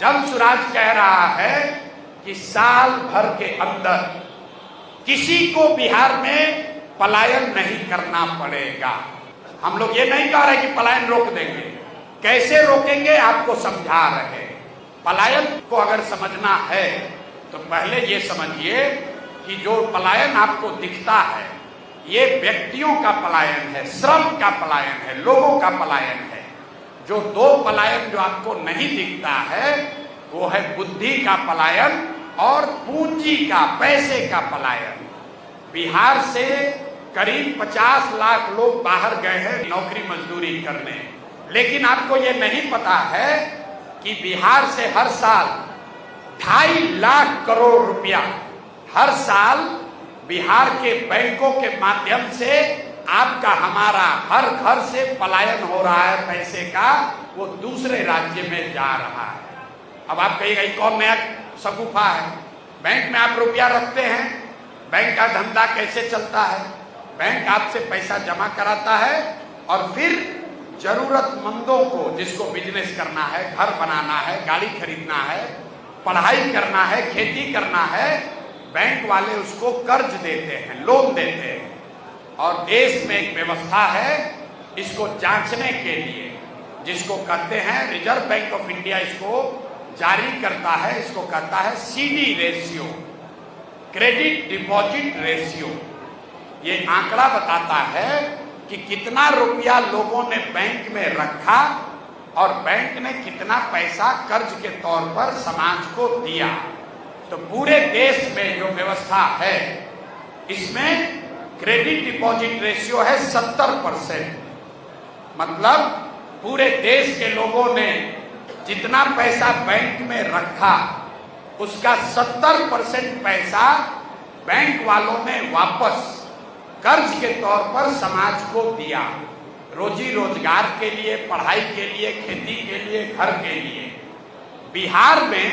जमसुराज कह रहा है कि साल भर के अंदर किसी को बिहार में पलायन नहीं करना पड़ेगा। हम लोग ये नहीं कह रहे कि पलायन रोक देंगे, कैसे रोकेंगे आपको समझा रहे। पलायन को अगर समझना है तो पहले ये समझिए कि जो पलायन आपको दिखता है ये व्यक्तियों का पलायन है, श्रम का पलायन है, लोगों का पलायन है। जो दो पलायन जो आपको नहीं दिखता है वो है बुद्धि का पलायन और पूंजी का, पैसे का पलायन। बिहार से करीब 50 लाख लोग बाहर गए हैं नौकरी मजदूरी करने, लेकिन आपको ये नहीं पता है कि बिहार से हर साल 2.5 लाख करोड़ रुपया हर साल बिहार के बैंकों के माध्यम से आपका हमारा हर घर से पलायन हो रहा है पैसे का, वो दूसरे राज्य में जा रहा है। अब आप कहिएगा कौन नया शगुफा है। बैंक में आप रुपया रखते हैं, बैंक का धंधा कैसे चलता है? बैंक आपसे पैसा जमा कराता है और फिर जरूरतमंदों को, जिसको बिजनेस करना है, घर बनाना है, गाड़ी खरीदना है, पढ़ाई करना है, खेती करना है, बैंक वाले उसको कर्ज देते हैं, लोन देते हैं। और देश में एक व्यवस्था है इसको जांचने के लिए, जिसको कहते हैं रिजर्व बैंक ऑफ इंडिया इसको जारी करता है, इसको कहता है CD ratio, credit deposit ratio. ये आंकड़ा बताता है कि कितना रुपया लोगों ने बैंक में रखा और बैंक ने कितना पैसा कर्ज के तौर पर समाज को दिया। तो पूरे देश में जो व्यवस्था है इसमें क्रेडिट डिपॉजिट रेशियो है 70%। मतलब पूरे देश के लोगों ने जितना पैसा बैंक में रखा उसका 70% पैसा बैंक वालों ने वापस कर्ज के तौर पर समाज को दिया, रोजी रोजगार के लिए, पढ़ाई के लिए, खेती के लिए, घर के लिए। बिहार में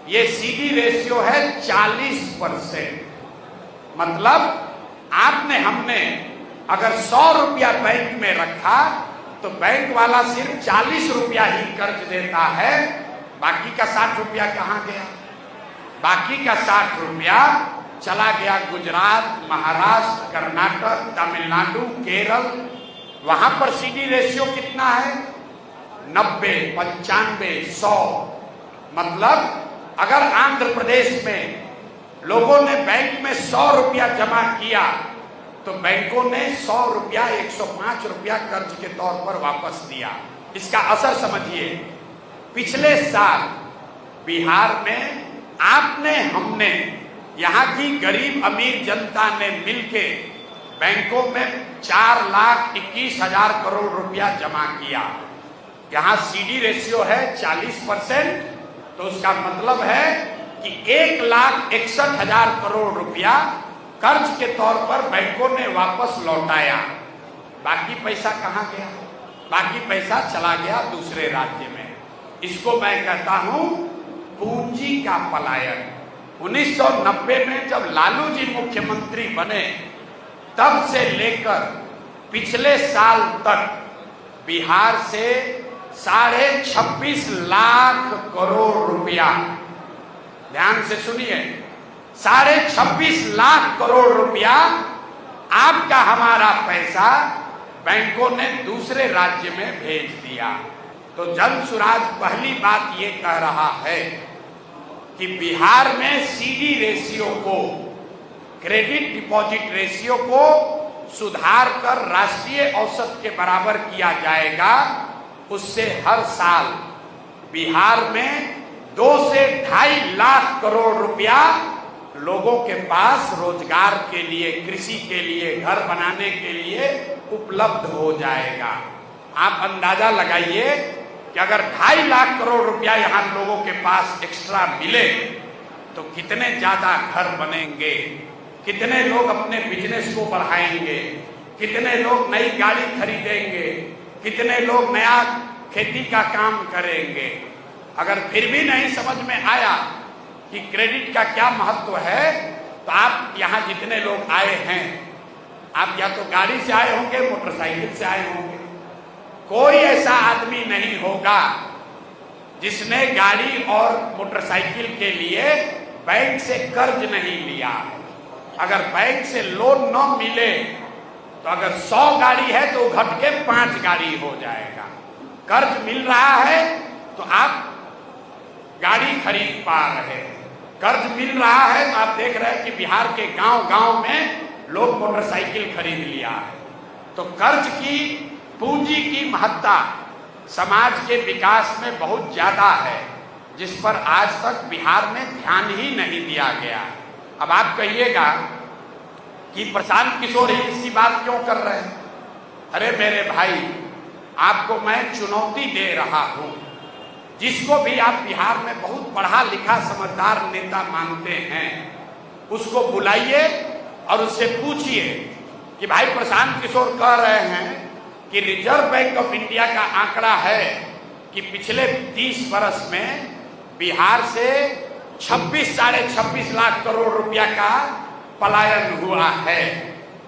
ये सीडी रेशियो है 40%। मतलब आपने हमने अगर 100 रुपया बैंक में रखा तो बैंक वाला सिर्फ 40 रुपया ही कर्ज देता है, बाकी का 60 रुपया कहाँ गया? बाकी का 60 रुपया चला गया गुजरात, महाराष्ट्र, कर्नाटक, तमिलनाडु, केरल। वहां पर सीडी रेशियो कितना है? 90, 95, 100। मतलब अगर आंध्र प्रदेश में लोगों ने बैंक में 100 रुपया जमा किया तो बैंकों ने 100 रुपया 105 रुपया कर्ज के तौर पर वापस दिया। इसका असर समझिए। पिछले साल बिहार में आपने, हमने, यहाँ की गरीब अमीर जनता ने मिलके बैंकों में 4,21,000 करोड़ रुपया जमा किया। यहाँ सीडी रेशियो है 40%, तो उसका मतलब है कि 1,61,000 करोड़ रुपया कर्ज के तौर पर बैंकों ने वापस लौटाया। बाकी पैसा कहाँ गया? बाकी पैसा चला गया दूसरे राज्य में। इसको मैं कहता हूं पूंजी का पलायन। 1990 में जब लालू जी मुख्यमंत्री बने तब से लेकर पिछले साल तक बिहार से 26.5 लाख करोड़ रुपया, ध्यान से सुनिए, 26.5 लाख करोड़ रुपया आपका हमारा पैसा बैंकों ने दूसरे राज्य में भेज दिया। तो जमसुराज पहली बात ये कह रहा है कि बिहार में सीडी रेशियो को, क्रेडिट डिपॉजिट रेशियो को सुधार कर राष्ट्रीय औसत के बराबर किया जाएगा। उससे हर साल बिहार में 2 से 2.5 लाख करोड़ रुपया लोगों के पास रोजगार के लिए, कृषि के लिए, घर बनाने के लिए उपलब्ध हो जाएगा। आप अंदाजा लगाइए कि अगर 2.5 लाख करोड़ रुपया यहाँ लोगों के पास एक्स्ट्रा मिले तो कितने ज्यादा घर बनेंगे, कितने लोग अपने बिजनेस को बढ़ाएंगे, कितने लोग नई गाड़ी खरीदेंगे, कितने लोग नया खेती का काम करेंगे। अगर फिर भी नहीं समझ में आया कि क्रेडिट का क्या महत्व है तो आप यहाँ जितने लोग आए हैं, आप या तो गाड़ी से आए होंगे, मोटरसाइकिल से आए होंगे। कोई ऐसा आदमी नहीं होगा जिसने गाड़ी और मोटरसाइकिल के लिए बैंक से कर्ज नहीं लिया है। अगर बैंक से लोन न मिले तो अगर 100 गाड़ी है तो घट के 5 गाड़ी हो जाएगा। कर्ज मिल रहा है तो आप गाड़ी खरीद पा रहे हैं। कर्ज मिल रहा है तो आप देख रहे हैं कि बिहार के गांव-गांव में लोग मोटरसाइकिल खरीद लिया है। तो कर्ज की, पूंजी की महत्ता समाज के विकास में बहुत ज्यादा है, जिस पर आज तक बिहार में ध्यान ही नहीं दिया गया। अब आप कहिएगा कि प्रशांत किशोर ही इसकी बात क्यों कर रहे हैं? अरे मेरे भाई, आपको मैं चुनौती दे रहा हूं। जिसको भी आप बिहार में बहुत पढ़ा लिखा समझदार नेता मानते हैं, उसको बुलाइए और उससे पूछिए कि भाई प्रशांत किशोर कह रहे हैं कि रिजर्व बैंक ऑफ इंडिया का आंकड़ा है कि पिछले 30 वर्ष में बिहार से 26 साढ़े 26 लाख करोड़ रुपया का पलायन हुआ है।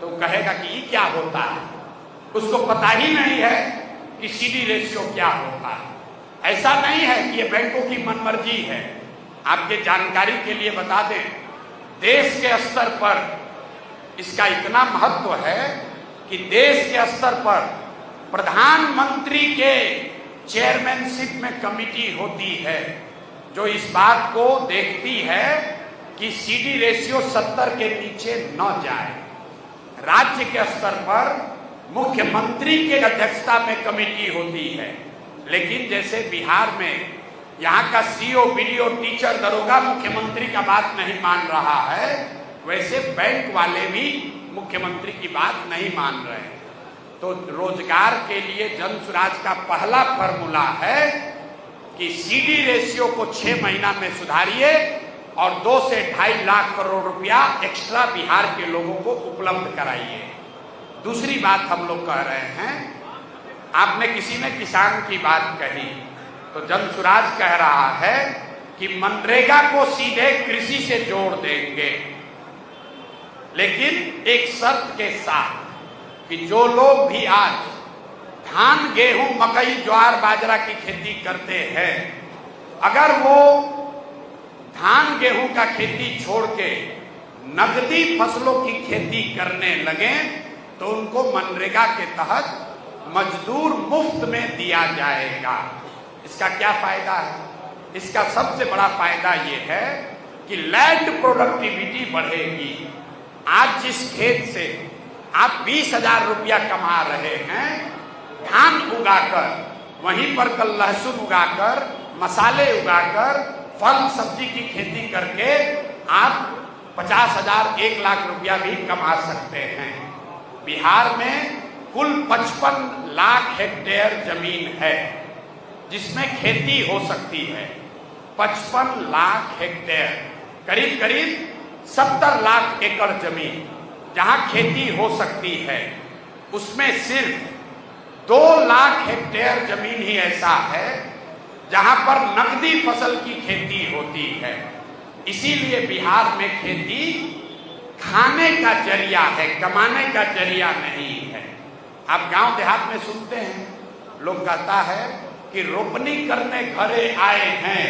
तो कहेगा कि ये क्या होता है? उसको पता ही नहीं है कि सीडी रेशियो क्या होता है। ऐसा नहीं है कि ये बैंकों की मनमर्जी है। आपके जानकारी के लिए बता दें, देश के स्तर पर इसका इतना महत्व है कि देश के स्तर पर प्रधानमंत्री के चेयरमैनशिप में कमिटी होती है जो इस बात को देखती है कि सीडी रेशियो 70 के नीचे न जाए। राज्य के स्तर पर मुख्यमंत्री के अध्यक्षता में कमेटी होती है, लेकिन जैसे बिहार में यहाँ का सीओ, बीडीओ, टीचर, दरोगा मुख्यमंत्री का बात नहीं मान रहा है, वैसे बैंक वाले भी मुख्यमंत्री की बात नहीं मान रहे हैं। तो रोजगार के लिए जन स्वराज का पहला फॉर्मूला है कि सीडी रेशियो को 6 महीना में सुधारिए और 2 से 2.5 लाख करोड़ रुपया एक्स्ट्रा बिहार के लोगों को उपलब्ध कराइए। दूसरी बात हम लोग कह रहे हैं, आपने किसी ने किसान की बात कही तो जन स्वराज कह रहा है कि मनरेगा को सीधे कृषि से जोड़ देंगे, लेकिन एक शर्त के साथ कि जो लोग भी आज धान, गेहूं, मकई, ज्वार, बाजरा की खेती करते हैं, अगर वो धान गेहूं का खेती छोड़ के नकदी फसलों की खेती करने लगे तो उनको मनरेगा के तहत मजदूर मुफ्त में दिया जाएगा। इसका क्या फायदा है? इसका सबसे बड़ा फायदा ये है कि लैंड प्रोडक्टिविटी बढ़ेगी। आज जिस खेत से आप 20,000 रुपया कमा रहे हैं धान उगाकर, वहीं पर कल लहसुन उगाकर, मसाले उगाकर, फल सब्जी की खेती करके आप 50,000, 1 लाख रुपया भी कमा सकते हैं। बिहार में कुल 55 लाख हेक्टेयर जमीन है जिसमें खेती हो सकती है। 55 लाख हेक्टेयर, करीब करीब 70 लाख एकड़ जमीन जहां खेती हो सकती है, उसमें सिर्फ 2 लाख हेक्टेयर जमीन ही ऐसा है जहां पर नकदी फसल की खेती होती है। इसीलिए बिहार में खेती खाने का जरिया है, कमाने का जरिया नहीं है। आप गांव देहात में सुनते हैं, लोग कहता है कि रोपनी करने घरे आए हैं,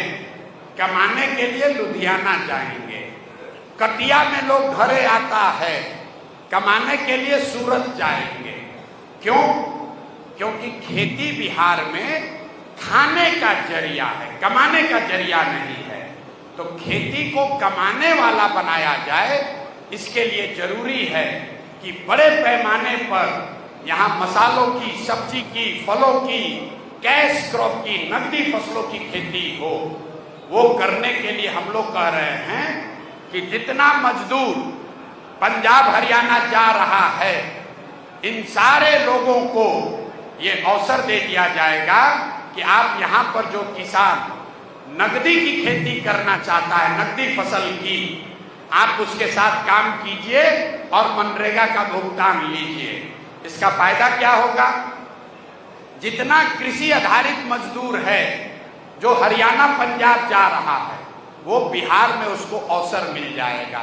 कमाने के लिए लुधियाना जाएंगे। कटिया में लोग घरे आता है, कमाने के लिए सूरत जाएंगे। क्यों? क्योंकि खेती बिहार में खाने का जरिया है, कमाने का जरिया नहीं है। तो खेती को कमाने वाला बनाया जाए, इसके लिए जरूरी है कि बड़े पैमाने पर यहाँ मसालों की, सब्जी की, फलों की, कैश क्रॉप की, नकदी फसलों की खेती हो। वो करने के लिए हम लोग कह रहे हैं कि जितना मजदूर पंजाब हरियाणा जा रहा है, इन सारे लोगों को ये अवसर दे दिया जाएगा कि आप यहाँ पर जो किसान नकदी की खेती करना चाहता है, नकदी फसल की, आप उसके साथ काम कीजिए और मनरेगा का भुगतान लीजिए। इसका फायदा क्या होगा? जितना कृषि आधारित मजदूर है जो हरियाणा पंजाब जा रहा है, वो बिहार में उसको अवसर मिल जाएगा।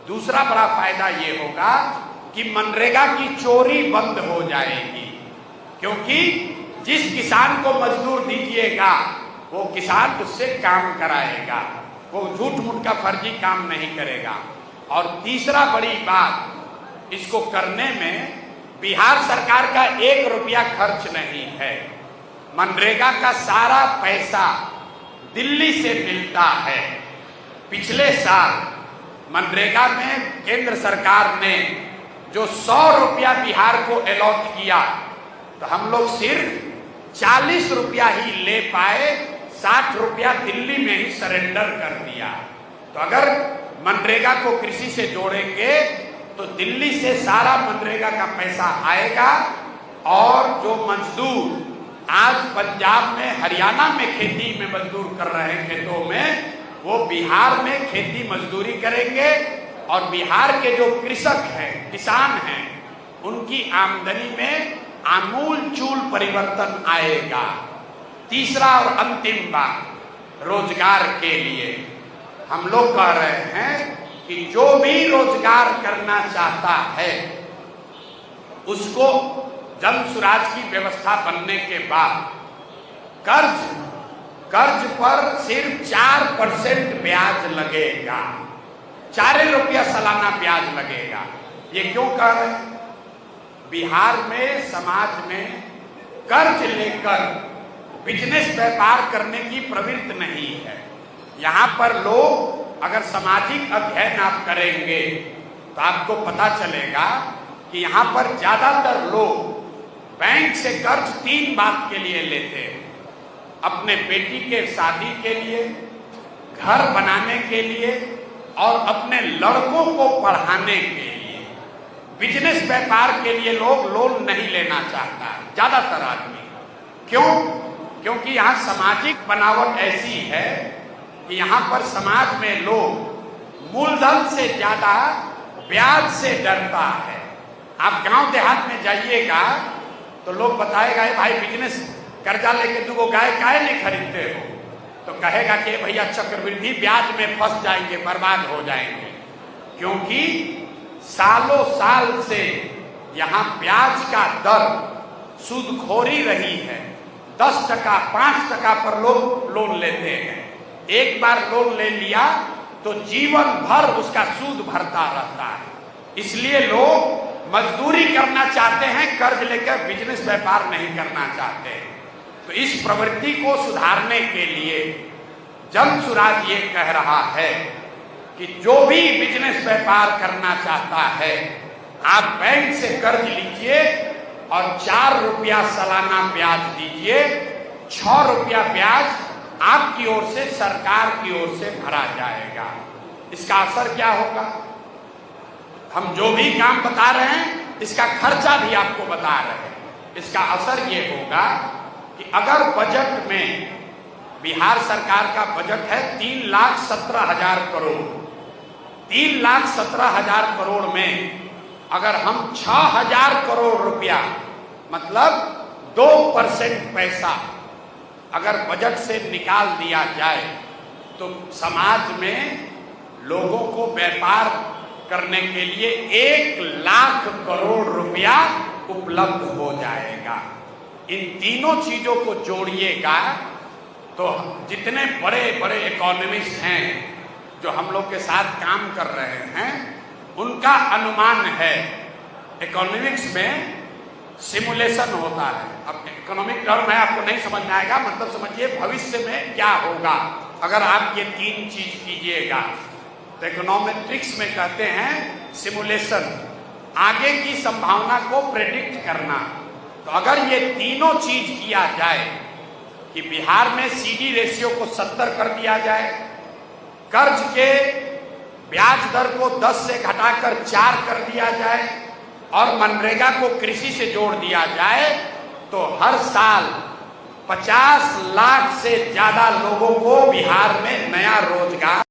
दूसरा बड़ा फायदा ये होगा कि मनरेगा की चोरी बंद हो जाएगी, क्योंकि जिस किसान को मजदूर दीजिएगा वो किसान उससे काम कराएगा, वो झूठ मूठ का फर्जी काम नहीं करेगा। और तीसरा बड़ी बात, इसको करने में बिहार सरकार का 1 रुपया खर्च नहीं है। मनरेगा का सारा पैसा दिल्ली से मिलता है। पिछले साल मनरेगा में केंद्र सरकार ने जो 100 रुपया बिहार को अलॉट किया, तो हम लोग सिर्फ 40 रुपया ही ले पाए, 60 रुपया दिल्ली में ही सरेंडर कर दिया। तो अगर मनरेगा को कृषि से जोड़ेंगे तो दिल्ली से सारा मनरेगा का पैसा आएगा, और जो मजदूर आज पंजाब में, हरियाणा में खेती में मजदूर कर रहे हैं खेतों में, वो बिहार में खेती मजदूरी करेंगे, और बिहार के जो कृषक हैं, किसान हैं, उनकी आमदनी में आमूल चूल परिवर्तन आएगा। तीसरा और अंतिम बात, रोजगार के लिए हम लोग कह रहे हैं कि जो भी रोजगार करना चाहता है उसको जन सुराज की व्यवस्था बनने के बाद कर्ज पर सिर्फ 4% ब्याज लगेगा, 4 रुपया सालाना ब्याज लगेगा। ये क्यों कह रहे हैं? बिहार में समाज में कर्ज लेकर बिजनेस व्यापार करने की प्रवृत्ति नहीं है। यहाँ पर लोग, अगर सामाजिक अध्ययन आप करेंगे तो आपको पता चलेगा कि यहाँ पर ज्यादातर लोग बैंक से कर्ज 3 बात के लिए लेते हैं: अपने बेटी के शादी के लिए, घर बनाने के लिए, और अपने लड़कों को पढ़ाने के लिए। बिजनेस व्यापार के लिए लोग लोन नहीं लेना चाहता ज्यादातर आदमी। क्यों? क्योंकि यहाँ सामाजिक बनावट ऐसी है कि यहाँ पर समाज में लोग मूलधन से ज्यादा ब्याज से डरता है। आप गांव देहात में जाइएगा तो लोग बताएगा, भाई बिजनेस कर्जा लेके 2 गाय काहे नहीं खरीदते हो? तो कहेगा कि भैया चक्रवृद्धि ब्याज में फंस जाएंगे, बर्बाद हो जाएंगे। क्योंकि सालों साल से यहाँ ब्याज का दर सूदखोरी रही है। 10%, 5% पर लोग लोन लेते हैं। एक बार लोन ले लिया तो जीवन भर उसका सूद भरता रहता है। इसलिए लोग मजदूरी करना चाहते हैं, कर्ज लेकर बिजनेस व्यापार नहीं करना चाहते। तो इस प्रवृत्ति को सुधारने के लिए जन सुराज ये कह रहा है कि जो भी बिजनेस व्यापार करना चाहता है, आप बैंक से कर्ज लीजिए और 4 रुपया सालाना ब्याज दीजिए। 6 रुपया ब्याज आपकी ओर से, सरकार की ओर से भरा जाएगा। इसका असर क्या होगा? हम जो भी काम बता रहे हैं, इसका खर्चा भी आपको बता रहे हैं। इसका असर ये होगा कि अगर बजट में, बिहार सरकार का बजट है 3,17,000 करोड़, 3,17,000 करोड़ में अगर हम 6,000 करोड़ रुपया, मतलब 2% पैसा अगर बजट से निकाल दिया जाए, तो समाज में लोगों को व्यापार करने के लिए 1 लाख करोड़ रुपया उपलब्ध हो जाएगा। इन तीनों चीजों को जोड़िएगा तो जितने बड़े बड़े इकोनॉमिस्ट हैं जो हम लोग के साथ काम कर रहे हैं, उनका अनुमान है। इकोनॉमिक्स में सिमुलेशन होता है। अब इकोनॉमिक टर्म है, आपको नहीं समझ में आएगा, मतलब समझिए भविष्य में क्या होगा अगर आप ये 3 चीज कीजिएगा। तो इकोनॉमेट्रिक्स में कहते हैं सिमुलेशन, आगे की संभावना को प्रेडिक्ट करना। तो अगर ये तीनों चीज किया जाए कि बिहार में सीडी रेशियो को 70 कर दिया जाए, कर्ज के ब्याज दर को 10 से घटाकर 4 कर दिया जाए, और मनरेगा को कृषि से जोड़ दिया जाए, तो हर साल 50 लाख से ज्यादा लोगों को बिहार में नया रोजगार